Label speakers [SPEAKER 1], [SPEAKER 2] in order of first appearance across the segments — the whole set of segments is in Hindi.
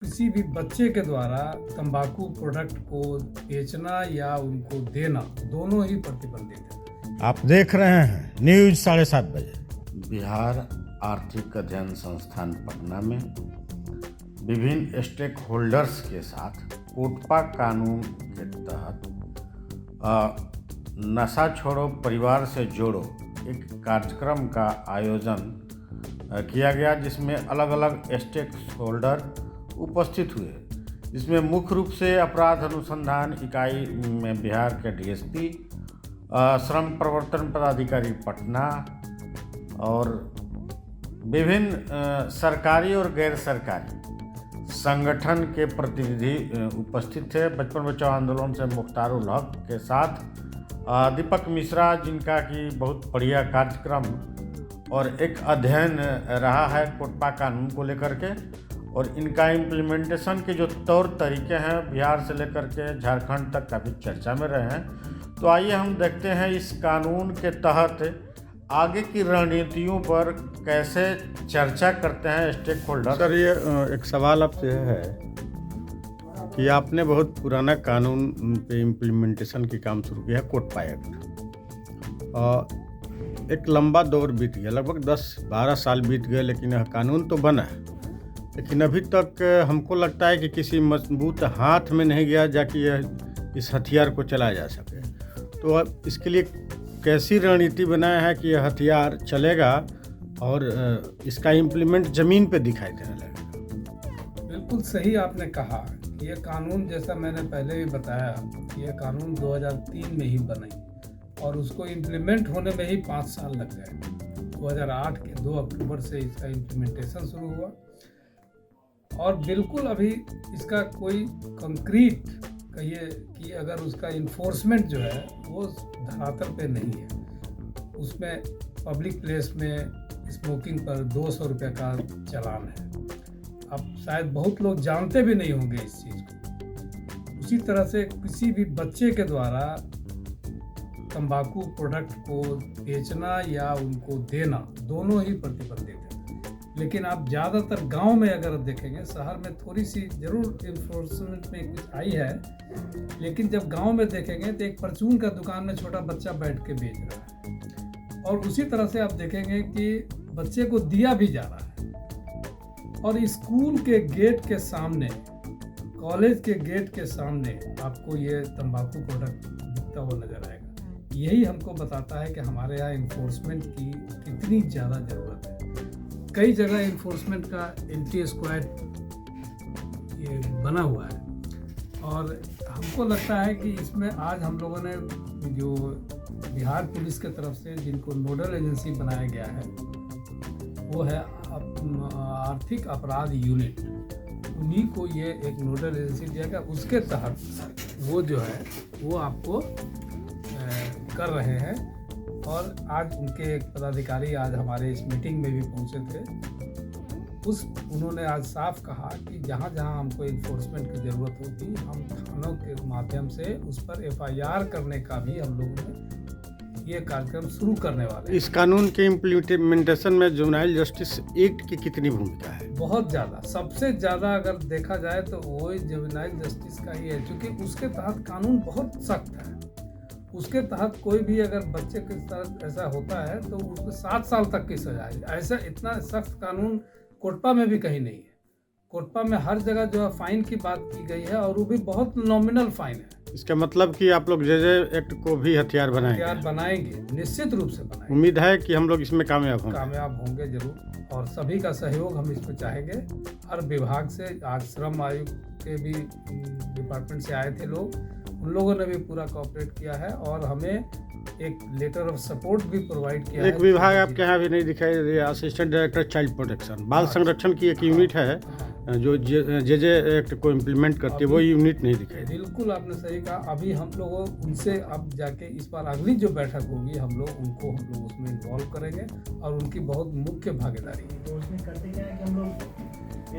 [SPEAKER 1] किसी भी बच्चे के द्वारा तंबाकू प्रोडक्ट को बेचना या उनको देना दोनों ही प्रतिबंधित है।
[SPEAKER 2] आप देख रहे हैं न्यूज 7:30 बजे।
[SPEAKER 3] बिहार आर्थिक अध्ययन संस्थान पटना में विभिन्न स्टेक होल्डर्स के साथ कोटपा कानून के तहत नशा छोड़ो परिवार से जोड़ो एक कार्यक्रम का आयोजन किया गया, जिसमें अलग अलग स्टेक होल्डर उपस्थित हुए, जिसमें मुख्य रूप से अपराध अनुसंधान इकाई में बिहार के डीएसपी, श्रम प्रवर्तन पदाधिकारी पटना और विभिन्न सरकारी और गैर सरकारी संगठन के प्रतिनिधि उपस्थित थे। बचपन बचाओ आंदोलन से मुख्तारुल हक के साथ दीपक मिश्रा, जिनका कि बहुत बढ़िया कार्यक्रम और एक अध्ययन रहा है कोटपा कानून को लेकर के, और इनका इम्प्लीमेंटेशन के जो तौर तरीके हैं बिहार से लेकर के झारखंड तक काफ़ी चर्चा में रहे हैं। तो आइए हम देखते हैं इस कानून के तहत आगे की रणनीतियों पर कैसे चर्चा करते हैं स्टेक होल्डर।
[SPEAKER 2] सर, ये एक सवाल आपसे है कि आपने बहुत पुराना कानून पे इम्प्लीमेंटेशन की काम शुरू किया है, कोटपा एक्ट, और एक लंबा दौर बीत गया, लगभग 10-12 साल बीत गए, लेकिन यह कानून तो बना है, लेकिन अभी तक हमको लगता है कि किसी मजबूत हाथ में नहीं गया जाकि यह इस हथियार को चलाया जा सके। तो अब इसके लिए कैसी रणनीति बनाया है कि यह हथियार चलेगा और इसका इम्प्लीमेंट ज़मीन पे दिखाई देने लगेगा।
[SPEAKER 1] बिल्कुल सही आपने कहा कि यह कानून, जैसा मैंने पहले भी बताया, कि यह कानून 2003 में ही बनी और उसको इम्प्लीमेंट होने में ही 5 साल लग गए। 2008 के 2 अक्टूबर से इसका इम्प्लीमेंटेशन शुरू हुआ और बिल्कुल अभी इसका कोई कंक्रीट कहिए कि अगर उसका इन्फोर्समेंट जो है वो धरातल पे नहीं है। उसमें पब्लिक प्लेस में स्मोकिंग पर 200 रुपये का चालान है। अब शायद बहुत लोग जानते भी नहीं होंगे इस चीज़ को। उसी तरह से किसी भी बच्चे के द्वारा तंबाकू प्रोडक्ट को बेचना या उनको देना दोनों ही प्रतिबंधित है। लेकिन आप ज़्यादातर गांव में अगर देखेंगे, शहर में थोड़ी सी ज़रूर इन्फोर्समेंट में कुछ आई है, लेकिन जब गांव में देखेंगे तो एक परचून का दुकान में छोटा बच्चा बैठ के बेच रहा है और उसी तरह से आप देखेंगे कि बच्चे को दिया भी जा रहा है। और स्कूल के गेट के सामने, कॉलेज के गेट के सामने आपको ये तंबाकू प्रोडक्ट बिकता हुआ नज़र आएगा। यही हमको बताता है कि हमारे यहाँ इन्फोर्समेंट की कितनी ज़्यादा ज़रूरत है। कई जगह इन्फोर्समेंट का एंटी स्क्वाड ये बना हुआ है और हमको लगता है कि इसमें आज हम लोगों ने जो बिहार पुलिस के तरफ से जिनको नोडल एजेंसी बनाया गया है वो है आर्थिक अपराध यूनिट, उन्हीं को ये एक नोडल एजेंसी दिया गया। उसके तहत वो जो है वो आपको कर रहे हैं और आज उनके एक पदाधिकारी आज हमारे इस मीटिंग में भी पहुंचे थे। उन्होंने आज साफ कहा कि जहां जहां हमको इन्फोर्समेंट की ज़रूरत होगी हम थानों के माध्यम से उस पर FIR करने का भी हम लोगों ने ये कार्यक्रम शुरू करने वाले हैं।
[SPEAKER 2] इस कानून के इम्प्लीमेंटेशन में जुवेनाइल जस्टिस एक्ट की कितनी भूमिका है?
[SPEAKER 1] बहुत ज़्यादा, सबसे ज़्यादा अगर देखा जाए तो वो जुवेनाइल जस्टिस का ही है, क्योंकि उसके तहत कानून बहुत सख्त है। उसके तहत कोई भी अगर बच्चे के साथ ऐसा होता है तो उसको 7 साल तक की सजा है। ऐसा इतना सख्त कानून कोटपा में भी कहीं नहीं है। कोटपा में हर जगह जो है फाइन की बात की गई है और वो भी बहुत नॉमिनल फाइन है।
[SPEAKER 2] इसका मतलब कि आप लोग जे एक्ट को भी हथियार
[SPEAKER 1] बनाएंगे, निश्चित रूप से बनाएंगे।
[SPEAKER 2] उम्मीद है कि हम लोग इसमें कामयाब
[SPEAKER 1] होंगे जरूर, और सभी का सहयोग हम इसमें चाहेंगे। हर विभाग से, आज श्रम आयुक्त के भी डिपार्टमेंट से आए थे लोग, उन लोगों ने भी पूरा कोऑपरेट किया है और हमें एक लेटर ऑफ सपोर्ट भी प्रोवाइड किया है।
[SPEAKER 2] एक विभाग आपके यहाँ भी नहीं दिखाई दे रहा, असिस्टेंट डायरेक्टर चाइल्ड प्रोटेक्शन, बाल संरक्षण की एक यूनिट है जो जे एक्ट को इम्प्लीमेंट करती है, वो यूनिट नहीं दिखाई।
[SPEAKER 1] बिल्कुल आपने सही कहा। अभी हम लोगों उनसे अब जाके इस बार अगली जो बैठक होगी हम लोग उसमें इन्वॉल्व करेंगे और उनकी बहुत मुख्य भागीदारी है।
[SPEAKER 4] तो उसमें करते क्या है कि हम लोग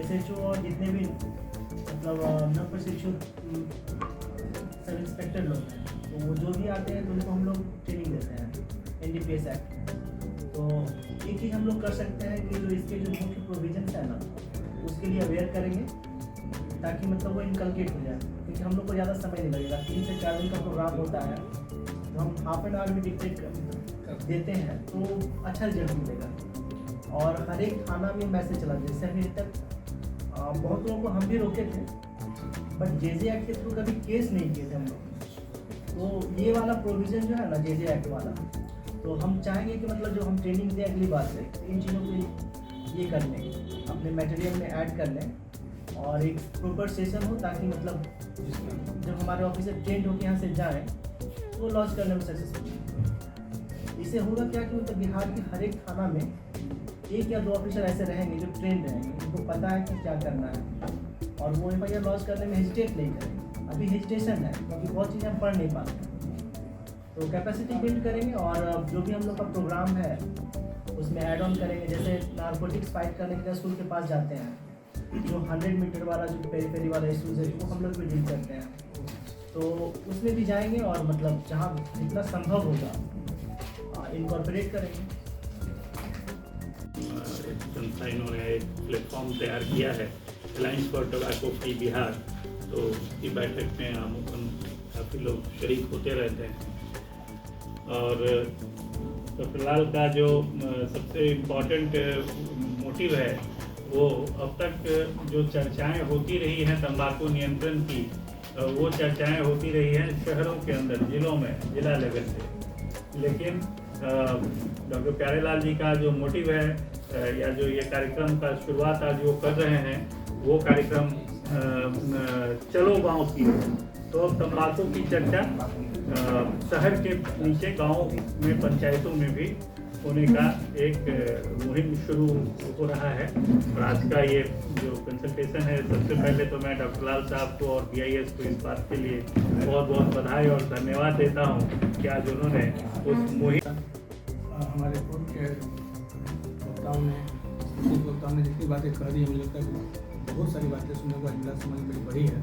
[SPEAKER 4] SHO और जितने भी मतलब न प्रशिक्षित सब इंस्पेक्टर लोग हैं, तो वो जो भी आते हैं तो उनको हम लोग ट्रेनिंग देते हैं NDPS एक्ट। तो एक चीज़ हम लोग कर सकते हैं कि जो इसके जो मुख्य प्रोविजन है ना, उसके लिए अवेयर करेंगे ताकि मतलब वो इनकलकेट हो जाए, क्योंकि हम लोग को ज़्यादा समय नहीं लगेगा। 3 से 4 दिन का प्रोग्राम होता है, तो हम हाफ एन आवर में डिक्टेट देते हैं तो अच्छा रिजल्ट मिलेगा। और हर एक थाना में मैसेज चला, जैसे अभी तक बहुत लोगों को हम भी रोके थे, बट जेजे एक्ट के थ्रू कभी केस नहीं किए थे हम लोग। तो ये वाला प्रोविज़न जो है ना जेजे एक्ट वाला, तो हम चाहेंगे कि मतलब जो हम ट्रेनिंग दें अगली बार से इन चीज़ों को ये कर लें, अपने मटेरियल में ऐड कर लें और एक प्रॉपर सेशन हो, ताकि मतलब जब हमारे ऑफिसर ट्रेंड होकर यहाँ से जाएँ तो लॉन्च करने में सक्सेसफुल। इससे होगा क्या कि मतलब बिहार के हर एक थाना में 1 या 2 ऑफिसर ऐसे रहेंगे जो ट्रेंड रहेंगे, उनको पता है कि क्या करना है और वो FIR लॉन्च करने में हेजिटेट नहीं करेंगे। अभी हेजिटेशन है क्योंकि बहुत चीज़ें हम पढ़ नहीं पाते। तो कैपेसिटी बिल्ड करेंगे और जो भी हम लोग का प्रोग्राम है उसमें ऐड ऑन करेंगे। जैसे नारकोटिक्स फाइट करने के लिए स्कूल के पास जाते हैं, जो 100 मीटर वाला जो पेरीफेरी वाला इशूज़ है वो हम लोग भी डील करते हैं, तो उसमें भी जाएंगे और मतलब जहाँ जितना संभव होगा इनकॉर्पोरेट करेंगे।
[SPEAKER 5] एक संस्था इन्होंने एक प्लेटफॉर्म तैयार किया है, alliance for tobacco free Bihar. तो इसकी बैठक में आमूमन काफ़ी लोग शरीक होते रहते हैं। और तो फिलहाल का जो सबसे इम्पॉर्टेंट मोटिव है वो अब तक जो चर्चाएं होती रही हैं तंबाकू नियंत्रण की, वो चर्चाएं होती रही हैं शहरों के अंदर, जिलों में, जिला लेवल से। लेकिन डॉक्टर प्यारेलाल जी का जो मोटिव है या जो ये कार्यक्रम का शुरुआत आज वो कर रहे हैं, वो कार्यक्रम चलो गांव की। तो तंबाकू की चर्चा शहर के नीचे गांव में, पंचायतों में भी होने का एक मुहिम शुरू हो रहा है। और आज का ये जो कंसल्टेशन है, सबसे पहले तो मैं डॉक्टर लाल साहब को और BIS को इस बात के लिए बहुत बहुत बधाई और धन्यवाद देता हूँ कि आज उन्होंने उस मुहिम
[SPEAKER 1] हमारे कोर्ट के वक्ताओं ने जितनी बातें कह दी, मुझे लगता है कि बहुत सारी बातें सुनने को मिला, समझ बड़ी बड़ी है।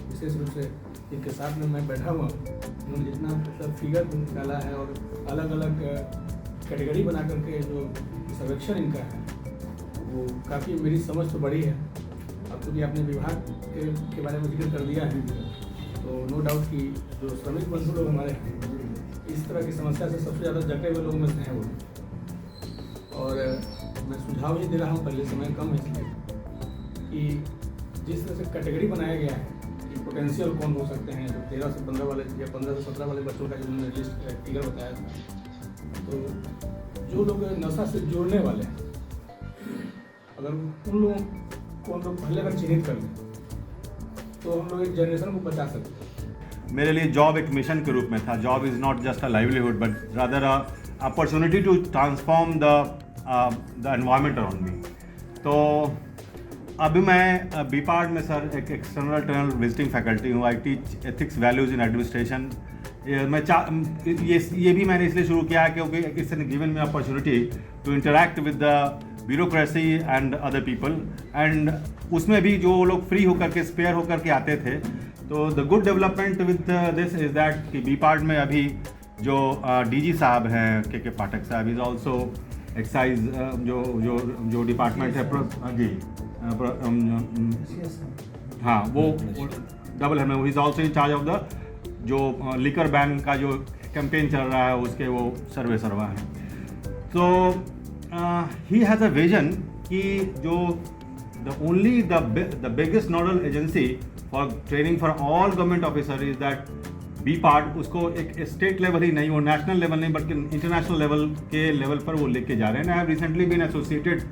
[SPEAKER 1] विशेष रूप से इनके साथ में मैं बैठा हुआ, उन्होंने जितना मतलब फिगर निकाला है और अलग अलग कैटेगरी बना करके जो सर्वेक्षण इनका है, वो काफ़ी मेरी समझ तो बड़ी है। अब चूँकि आपने विभाग के बारे में जिक्र कर दिया है, तो नो डाउट कि जो श्रमिक बंधु लोग हमारे हैं, इस तरह की समस्या से सबसे ज़्यादा जटे हुए लोगों में से हैं वो। और मैं सुझाव ही दे रहा हूँ, पहले समय कम है इसलिए, कि जिस तरह से कैटेगरी बनाया गया है कि पोटेंशियल कौन हो सकते हैं, जो 13 से 15 वाले या 15 से 17 वाले बच्चों का जो उन्होंने लिस्ट फिगर बताया था, तो जो लोग नशा से जुड़ने वाले हैं, अगर उन लोगों को हम लोग पहले अगर चिन्हित कर लें तो हम लोग एक जनरेशन को बचा सकते हैं।
[SPEAKER 6] मेरे लिए जॉब एक मिशन के रूप में था। Job is not just a livelihood but rather a opportunity to transform the environment around me. तो अभी मैं बीपार्ड में सर एक एक्सटर्नल टर्नल विजिटिंग फैकल्टी हूँ। I teach ethics values in administration. मैं ये भी मैंने इसलिए शुरू किया है क्योंकि it's given me opportunity to interact with the bureaucracy and other people, and उसमें भी जो लोग फ्री होकर के, स्पेयर होकर के आते थे। तो the good development with this is that कि बीपार्ड में अभी जो DG साहब हैं के पाठक साहब, इज़ ऑल्सो एक्साइज जो डिपार्टमेंट है जी, हाँ वो डबल है, he is also in charge of the जो लिकर बैन का जो कैंपेन चल रहा है उसके वो सर्वा हैं। तो ही हैज़ अ विजन कि जो the biggest nodal agency for training for all government officer is that BIPARD, उसको एक स्टेट लेवल ही नहीं, वो नेशनल लेवल नहीं बल्कि इंटरनेशनल लेवल के लेवल पर वो लेके जा रहे हैं। I have recently been associated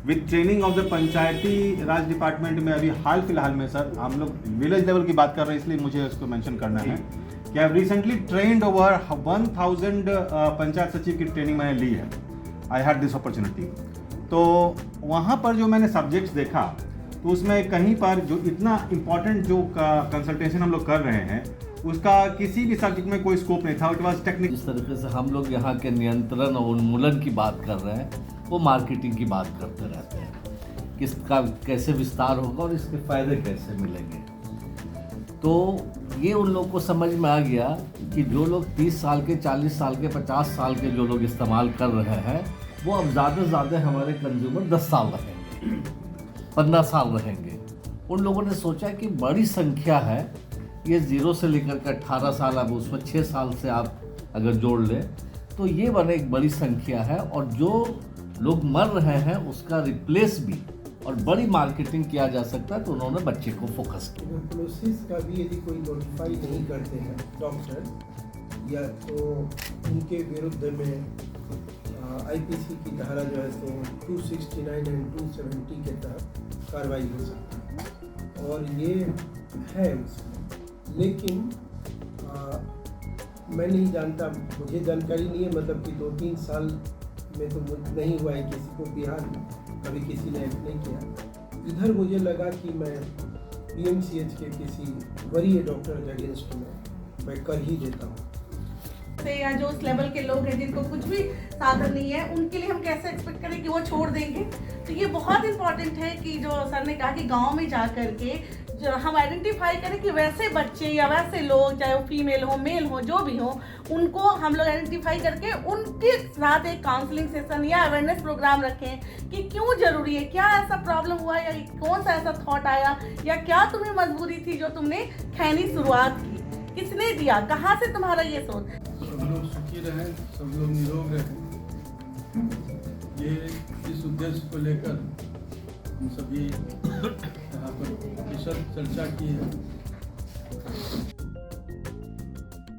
[SPEAKER 6] with training of the Panchayati Raj department में। अभी हाल फिलहाल में सर हम लोग विलेज लेवल की बात कर रहे हैं, इसलिए मुझे उसको मेंशन करना है कि आई have recently trend over 1000 panchayat सचिव की ट्रेनिंग मैंने ली है। I had this opportunity. तो वहाँ पर जो मैंने सब्जेक्ट्स देखा, तो उसमें कहीं पर जो इतना इम्पॉर्टेंट जो कंसल्टेशन हम लोग कर रहे हैं, उसका किसी भी सब्जेक्ट में कोई स्कोप नहीं था। It was technical.
[SPEAKER 7] जिस तरीके से हम लोग यहाँ के नियंत्रण और उन्मूलन की बात कर रहे हैं, वो मार्केटिंग की बात करते रहते हैं, किसका कैसे विस्तार होगा और इसके फ़ायदे कैसे मिलेंगे। तो ये उन लोग को समझ में आ गया कि जो लोग 30 साल के, 40 साल के, 50 साल के जो लोग इस्तेमाल कर रहे हैं, वो अब ज़्यादा से ज़्यादा हमारे कंज्यूमर 10 साल रहेंगे, 15 साल रहेंगे। उन लोगों ने सोचा कि बड़ी संख्या है, ये 0 से लेकर के 18 साल, अब उसमें 6 साल से आप अगर जोड़ लें तो ये बने एक बड़ी संख्या है, और जो लोग मर रहे हैं उसका रिप्लेस भी और बड़ी मार्केटिंग किया जा सकता है, तो उन्होंने बच्चे को फोकस किया।
[SPEAKER 8] ट्यूबरकुलोसिस का भी यदि कोई नोटिफाई नहीं करते हैं डॉक्टर, या तो उनके विरुद्ध में आईपीसी की धारा जो है तो 269 एंड 270 के तहत कार्रवाई हो सकती है, और ये है उसमें। लेकिन मैं नहीं जानता, मुझे जानकारी नहीं है, मतलब कि 2-3 साल में तो नहीं हुआ है किसी को, बिहार में कभी किसी ने एक्ट नहीं किया। इधर मुझे लगा कि मैं पीएमसीएच के किसी वरीय डॉक्टर के अगेंस्ट में मैं कर ही देता हूँ।
[SPEAKER 9] या जो उस लेवल के लोग हैं जिनको कुछ भी साधन नहीं है, उनके लिए हम कैसे एक्सपेक्ट करें कि वो छोड़ देंगे। तो ये बहुत इंपॉर्टेंट है कि जो सर ने कहा कि गांव में जा करके जो हम आइडेंटिफाई करें कि वैसे बच्चे या वैसे लोग, चाहे वो फीमेल हो मेल हो जो भी हो, उनको हम लोग आइडेंटिफाई करके उनके साथ एक काउंसलिंग सेशन या अवेयरनेस प्रोग्राम रखें कि क्यों जरूरी है, क्या ऐसा प्रॉब्लम हुआ या कौन सा ऐसा थॉट आया, या क्या तुम्हें मजबूरी थी जो तुमने खैनी शुरुआत की, किसने दिया, कहाँ से तुम्हारा ये सोच।
[SPEAKER 10] सब लोग सुखी रहें, सब लोग निरोग रहें, ये इस उद्देश्य को लेकर हम सभी यहाँ पर विशद चर्चा की है।